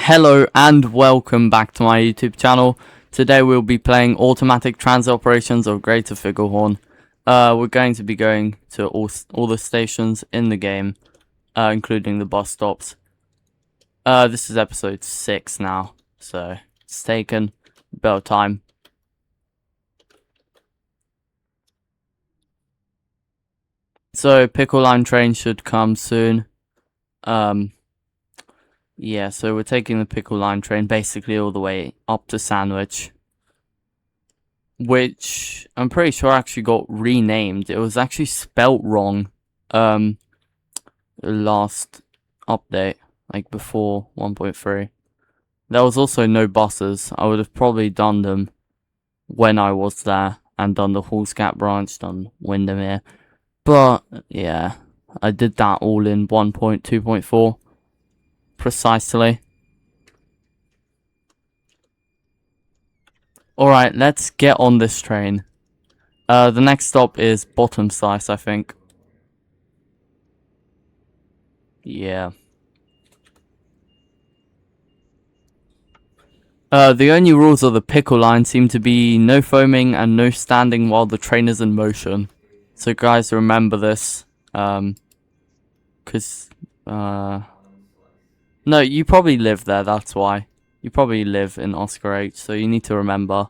Hello and welcome back to my YouTube channel. Today we'll be playing automatic transit operations of Greater Figglehorn. We're going to be going to all the stations in the game, including the bus stops. This is episode 6 now, so it's taken a bit of time. So Pickle line train should come soon. Yeah, so we're taking the Pickle line train basically all the way up to Sandwich, which I'm pretty sure actually got renamed. It was actually spelt wrong the last update, like before 1.3. There was also no buses. I would have probably done them when I was there and done the Hallscat branch, done Windermere. But yeah, I did that all in 1.2.4 precisely. Alright, let's get on this train. The next stop is Bottom Slice, I think. Yeah. The only rules of the Pickle line seem to be no foaming and no standing while the train is in motion. So guys, remember this. No, you probably live there, that's why. You probably live in Oscar H, so you need to remember.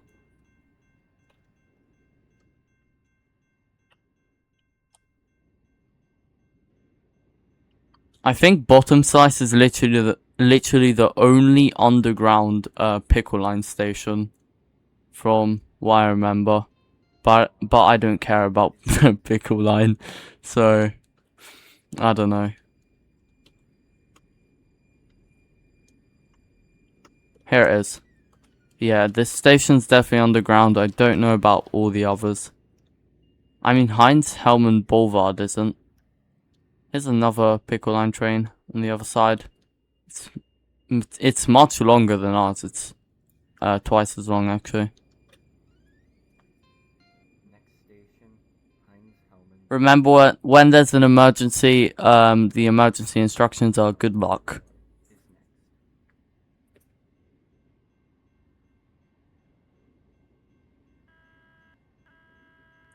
I think Bottom Slice is literally the only underground Pickle line station, from what I remember. But I don't care about Pickle line, so I don't know. Here it is. Yeah, this station's definitely underground. I don't know about all the others. I mean, Heinz Hellman Boulevard isn't. Here's another Pickle line train on the other side. It's much longer than ours. It's twice as long, actually. Remember, when there's an emergency, the emergency instructions are good luck.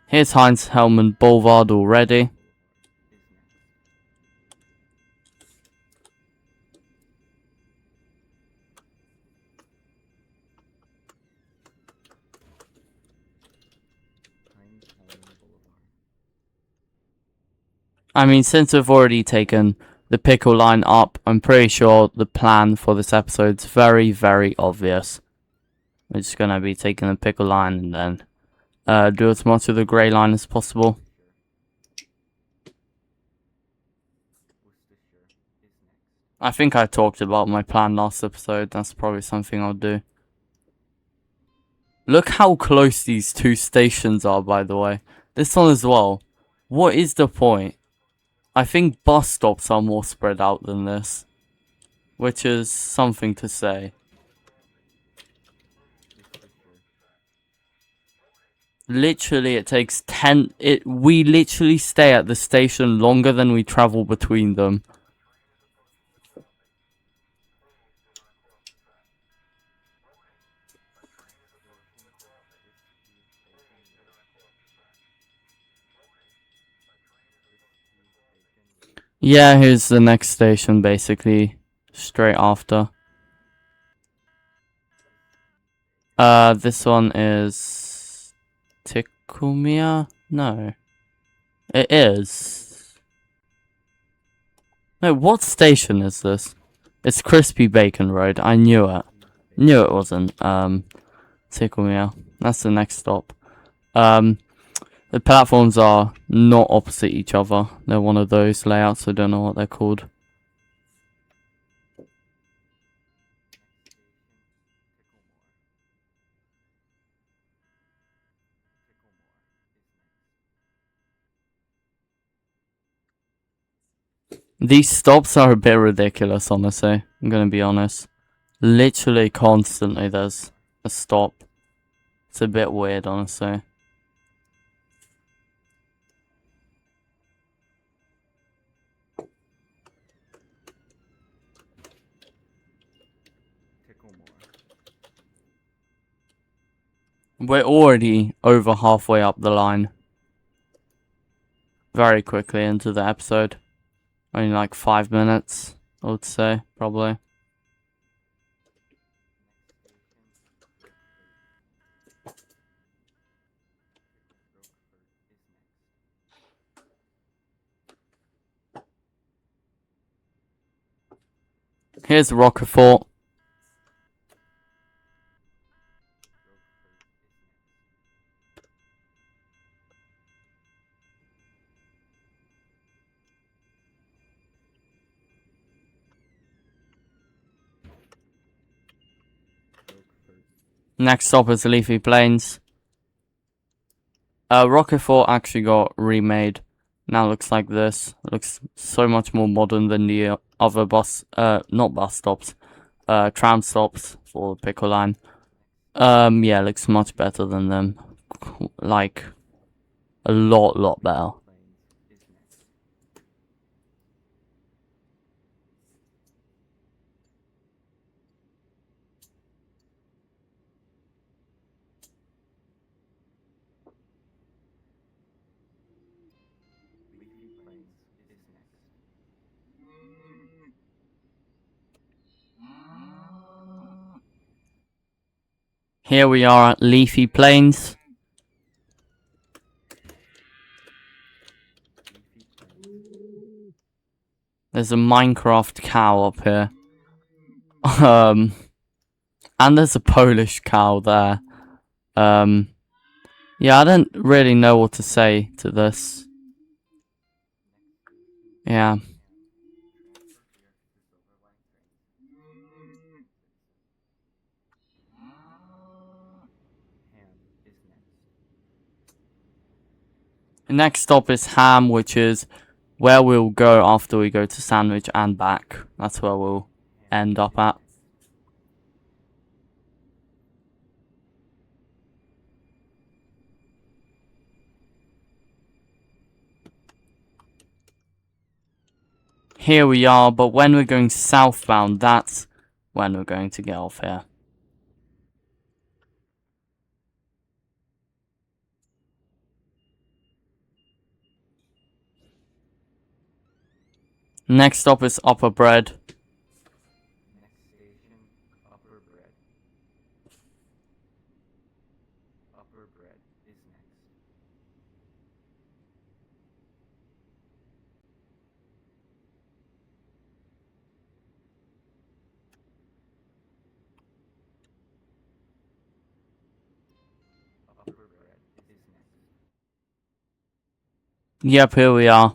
Here's Heinz Hellman Boulevard already. I mean, since we've already taken the Pickle line up, I'm pretty sure the plan for this episode's very, very obvious. We're just going to be taking the Pickle line and then do as much of the grey line as possible. I think I talked about my plan last episode. That's probably something I'll do. Look how close these two stations are, by the way. This one as well. What is the point? I think bus stops are more spread out than this, which is something to say. Literally, it takes we literally stay at the station longer than we travel between them. Yeah, here's the next station, basically, straight after. This one is Tikumia? No. It is. No, what station is this? It's Crispy Bacon Road. I knew it. Knew it wasn't, Tikumia. That's the next stop. The platforms are not opposite each other. They're one of those layouts. I don't know what they're called. These stops are a bit ridiculous, honestly. I'm gonna be honest. Literally constantly there's a stop. It's a bit weird, honestly. We're already over halfway up the line. Very quickly into the episode. Only like 5 minutes, I would say, probably. Here's Roquefort. Next stop is Leafy Plains. Roquefort actually got remade. Now looks like this. It looks so much more modern than the other not bus stops, tram stops for the Pickle line. Yeah, looks much better than them. Like, a lot better. Here we are at Leafy Plains. There's a Minecraft cow up here. And there's a Polish cow there. Yeah, I don't really know what to say to this. Yeah. The next stop is Ham, which is where we'll go after we go to Sandwich and back. That's where we'll end up at. Here we are, but when we're going southbound, that's when we're going to get off here. Next stop is Upper Bread. Yep, here we are.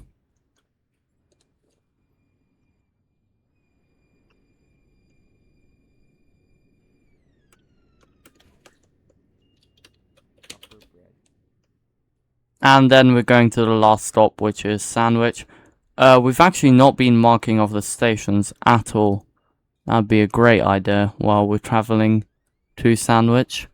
And then we're going to the last stop, which is Sandwich. We've actually not been marking off the stations at all. That'd be a great idea while we're traveling to Sandwich.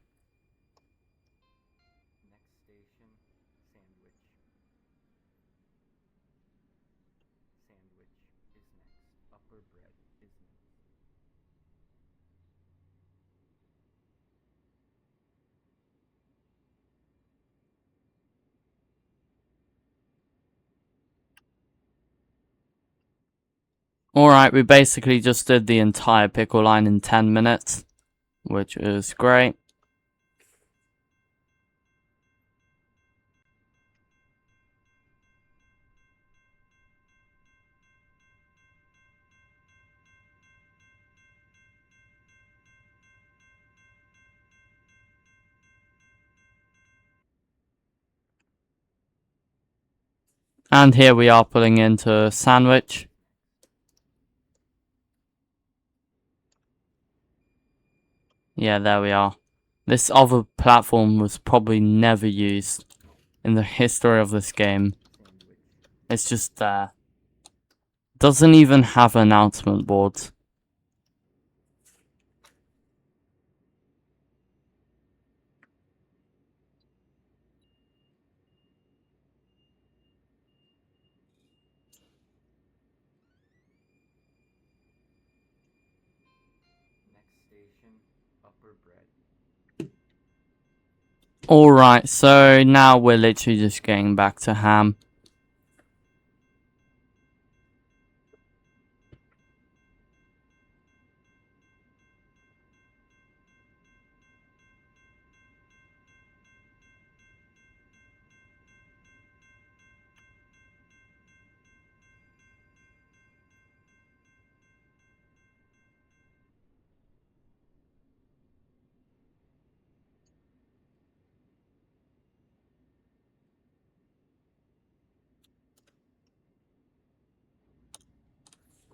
Alright, we basically just did the entire Pickle line in 10 minutes, which is great. And here we are pulling into Sandwich. Yeah, there we are. This other platform was probably never used in the history of this game. It's just there. Doesn't even have announcement boards. Alright, so now we're literally just getting back to ham.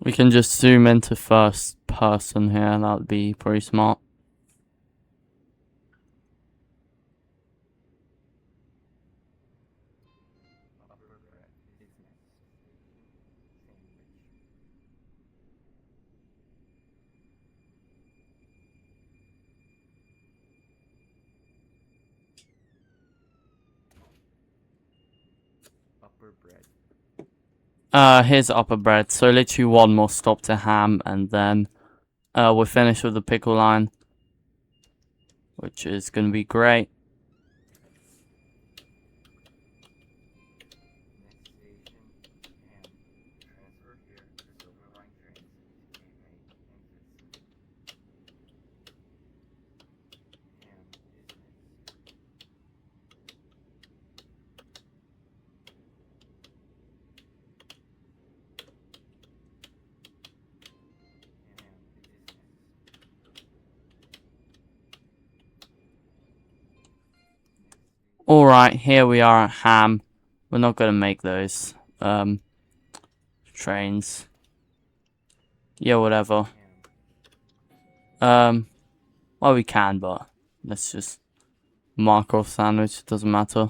We can just zoom into first person here, that would be pretty smart. Here's upper bread, so literally one more stop to ham, and then we're finished with the pickle line, which is gonna be great. Alright, here we are at ham. We're not gonna make those trains. Yeah, whatever. Well, we can, but let's just mark off sandwich, it doesn't matter.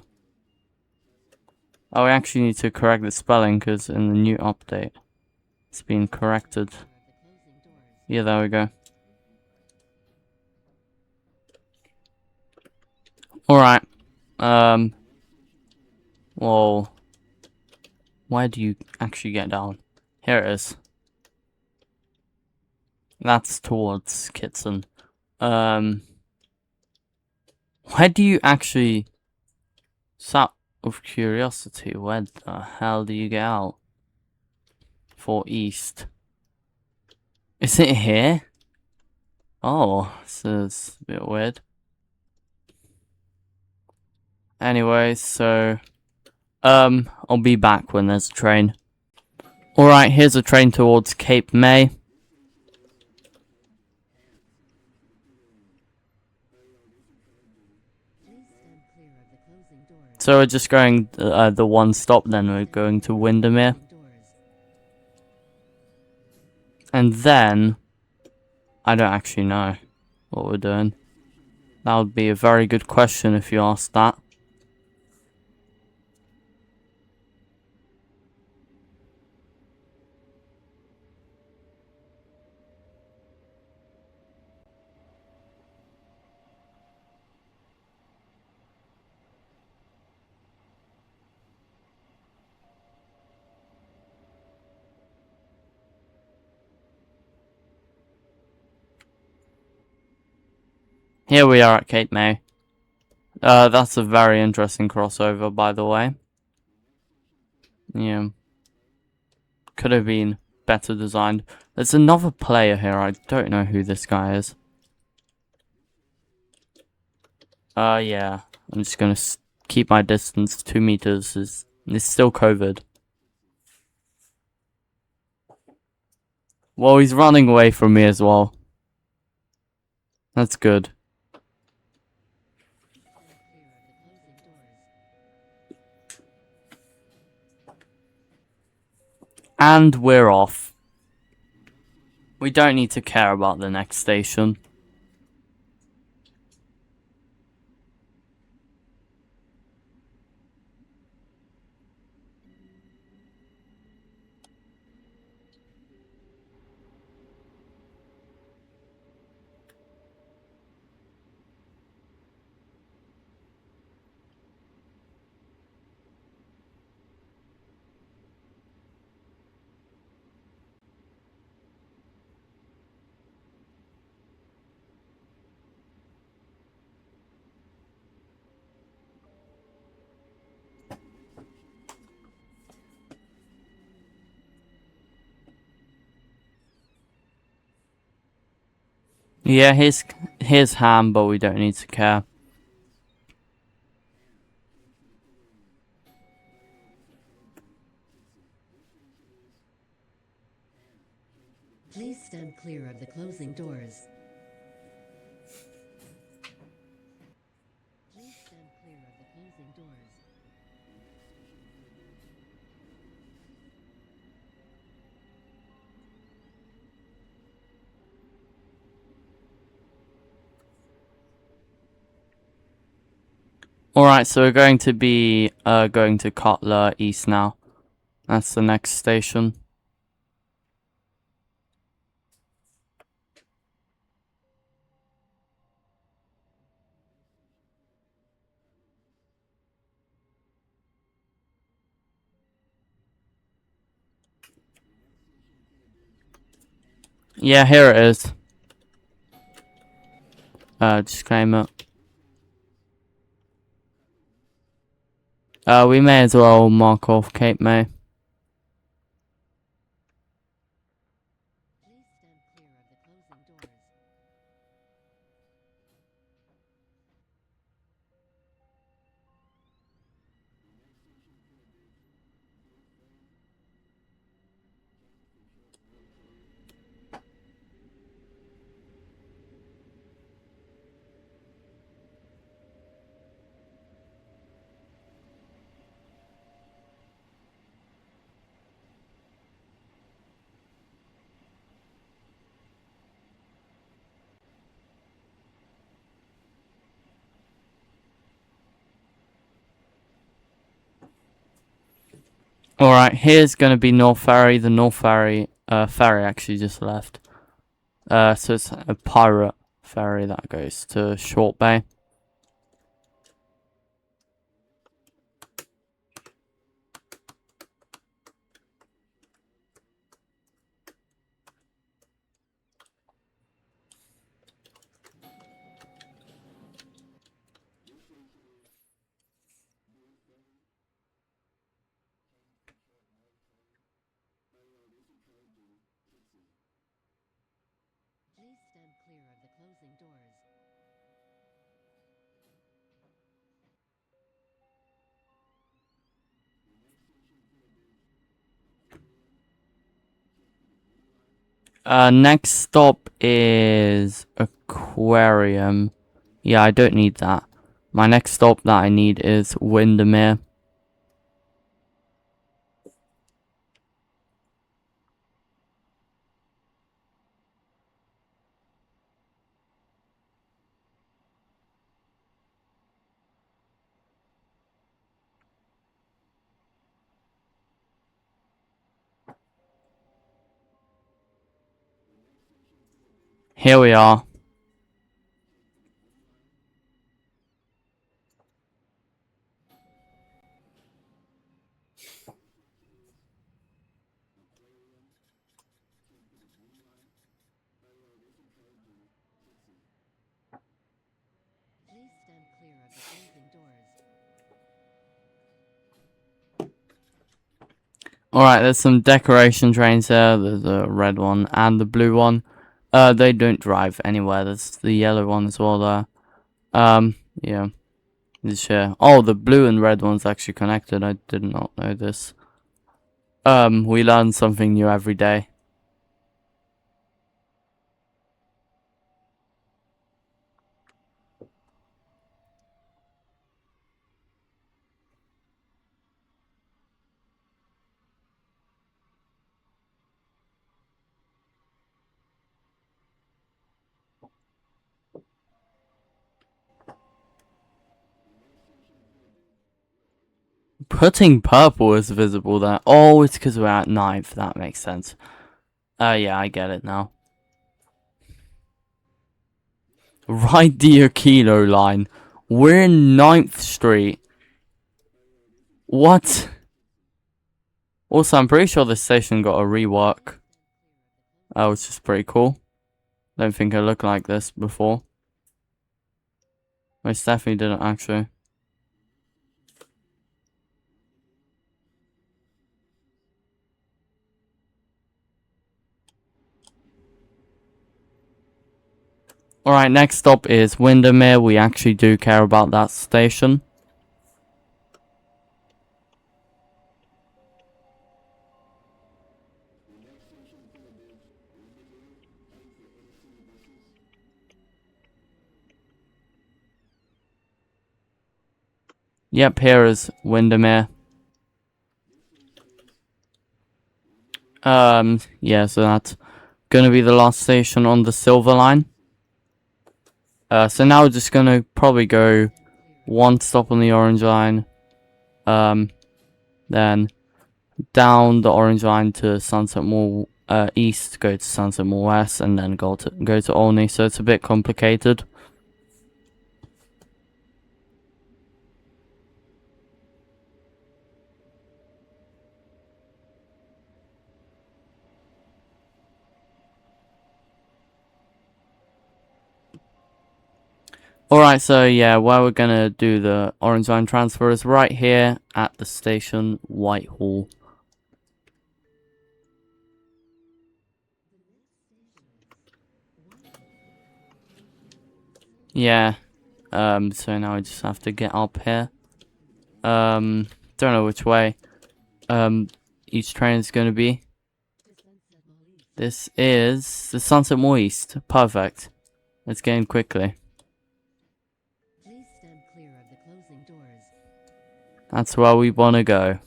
Oh, we actually need to correct the spelling, because in the new update, it's been corrected. Yeah, there we go. Alright. Whoa. Where do you actually get down? Here it is. That's towards Kitson. Where do you actually... Out of curiosity, where the hell do you get out? For east. Is it here? Oh, this is a bit weird. Anyway, so... I'll be back when there's a train. Alright, here's a train towards Cape May. So we're just going the one stop, then we're going to Windermere. And then... I don't actually know what we're doing. That would be a very good question if you asked that. Here we are at Cape May. That's a very interesting crossover, by the way. Yeah. Could have been better designed. There's another player here. I don't know who this guy is. Yeah. I'm just gonna keep my distance. 2 meters is... It's still COVID. Well, he's running away from me as well. That's good. And we're off. We don't need to care about the next station. Yeah, here's ham, but we don't need to care. Please stand clear of the closing doors. Please stand clear of the closing doors. Alright, so we're going to be going to Cutler East now. That's the next station. Yeah, here it is. Just claim it. We may as well mark off Cape May. Please stand clear of the closing doors. Alright, here's gonna be North Ferry. The North Ferry ferry actually just left. So it's a pirate ferry that goes to Short Bay. Please stand clear of the closing doors. Next stop is Aquarium. Yeah, I don't need that. My next stop that I need is Windermere. Here we are. Please stand clear of the closing doors. Alright, there's some decoration trains there. There's a red one and the blue one. They don't drive anywhere. There's the yellow one as well there. Yeah. This here. Oh, the blue and red one's actually connected. I did not know this. We learn something new every day. Putting purple is visible there. Oh, it's because we're at 9th. That makes sense. Yeah, I get it now. Right, dear Kilo line. We're in 9th Street. What? Also, I'm pretty sure this station got a rework. Which is pretty cool. Don't think it looked like this before. Most definitely didn't actually. Alright, next stop is Windermere. We actually do care about that station. Yep, here is Windermere. Yeah, so that's gonna be the last station on the Silver Line. So now we're just gonna probably go one stop on the Orange Line. Then down the Orange Line to Sunset Mall East, go to Sunset Mall West, and then go to Olney. So it's a bit complicated. Alright, so yeah, where we're gonna do the Orange Line transfer is right here at the station, Whitehall. Yeah, so now I just have to get up here. Don't know which way, each train is gonna be. This is the Sunset Mall East. Perfect. Let's get in quickly. Please stand clear of the closing doors. That's where we wanna go.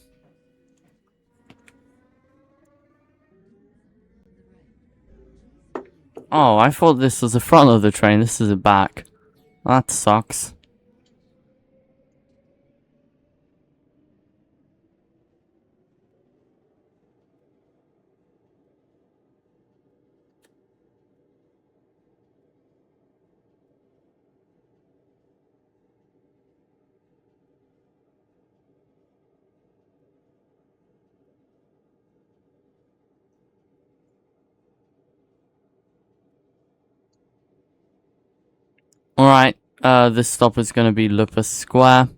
Oh, I thought this was the front of the train. This is the back. That sucks. Alright, this stop is gonna be Lupus Square.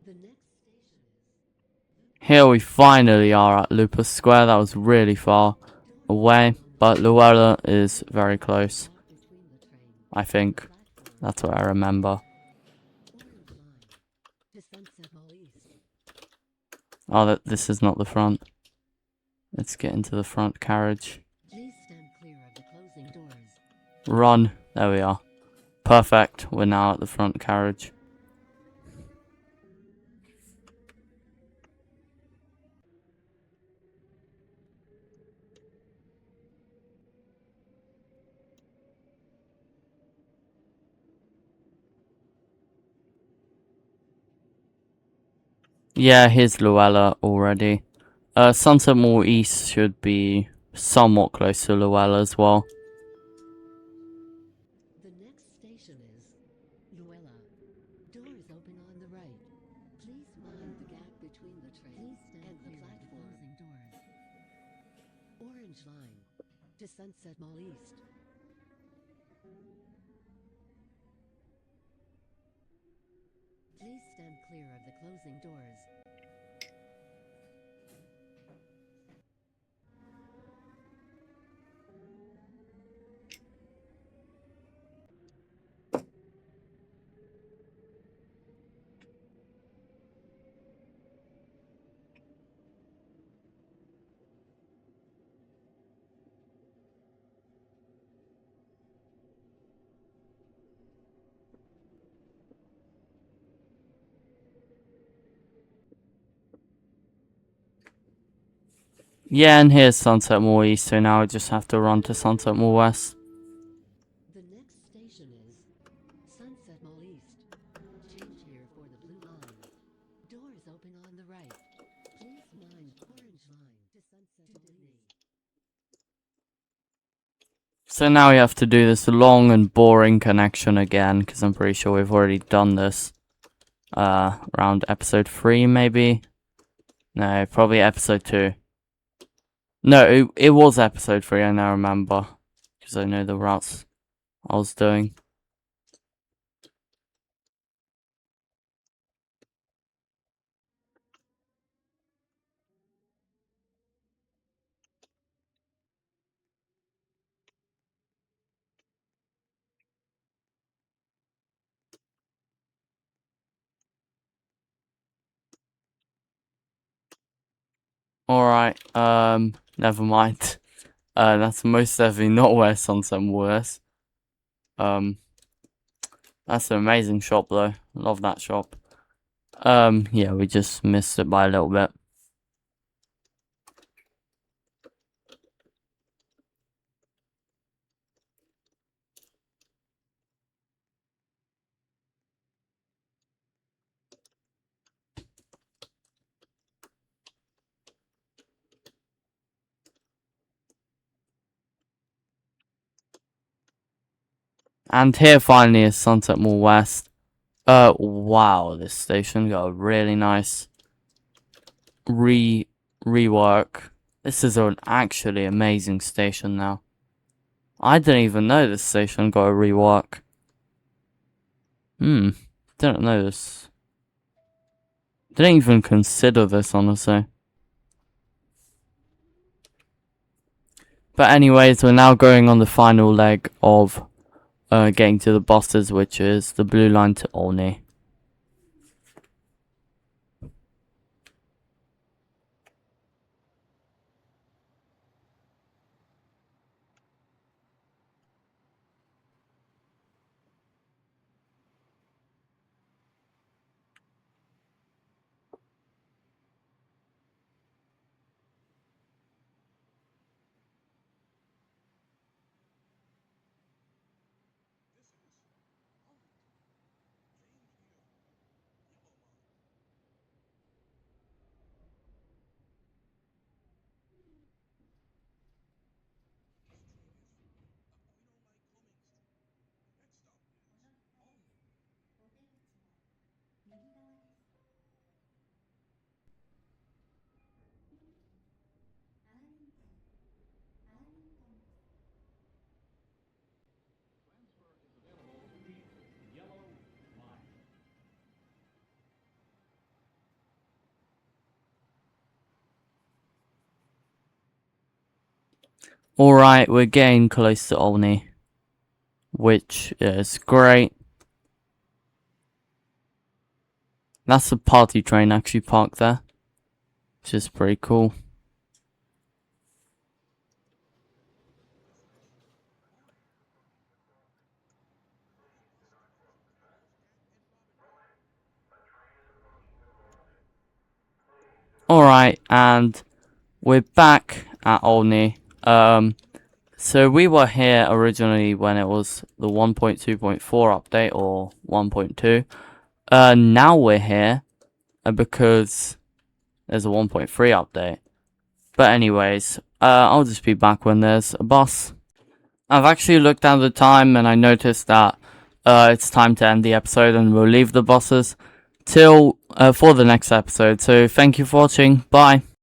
The next station is Here we finally are at Lupus Square. That was really far away, but Luella is very close. between the train I think. platform. That's what I remember. Orange line to Sunset Mall East. Oh, this is not the front. Let's get into the front carriage. Please stand clear of the closing doors. Run. There we are. Perfect. We're now at the front carriage. Yeah, here's Luella already. Sunset Mall East should be somewhat close to Luella as well. The next station is Luella. Doors open on the right. Please mind the gap between the train and the platform. Doors. Orange line to Sunset Mall East. Please stand clear of the closing doors. Yeah, and here's Sunset Mall East, so now I just have to run to Sunset Mall West. The next station is Sunset Mall East. Change here for the blue line. Doors open on the right. Please mind orange line to Sunset Mall East. So now we have to do this long and boring connection again, because I'm pretty sure we've already done this. Around episode 3, maybe? No, probably episode 2. No, it was episode 3, I now remember. Because I know the routes I was doing. Alright, never mind. That's most definitely not where Sunset Mall is. That's an amazing shop though. Love that shop. Yeah, we just missed it by a little bit. And here finally is Sunset Mall West. Wow, this station got a really nice rework. This is an actually amazing station now. I didn't even know this station got a rework. Didn't know this. Didn't even consider this, honestly. But anyways, we're now going on the final leg of getting to the bosses, which is the blue line to Olney. Alright, we're getting close to Olney, which is great. That's the party train actually parked there, which is pretty cool. Alright, and we're back at Olney. So we were here originally when it was the 1.2.4 update, or 1.2. Now we're here because there's a 1.3 update. But anyways, I'll just be back when there's a boss. I've actually looked at the time and I noticed that it's time to end the episode, and we'll leave the bosses till for the next episode. So thank you for watching. Bye.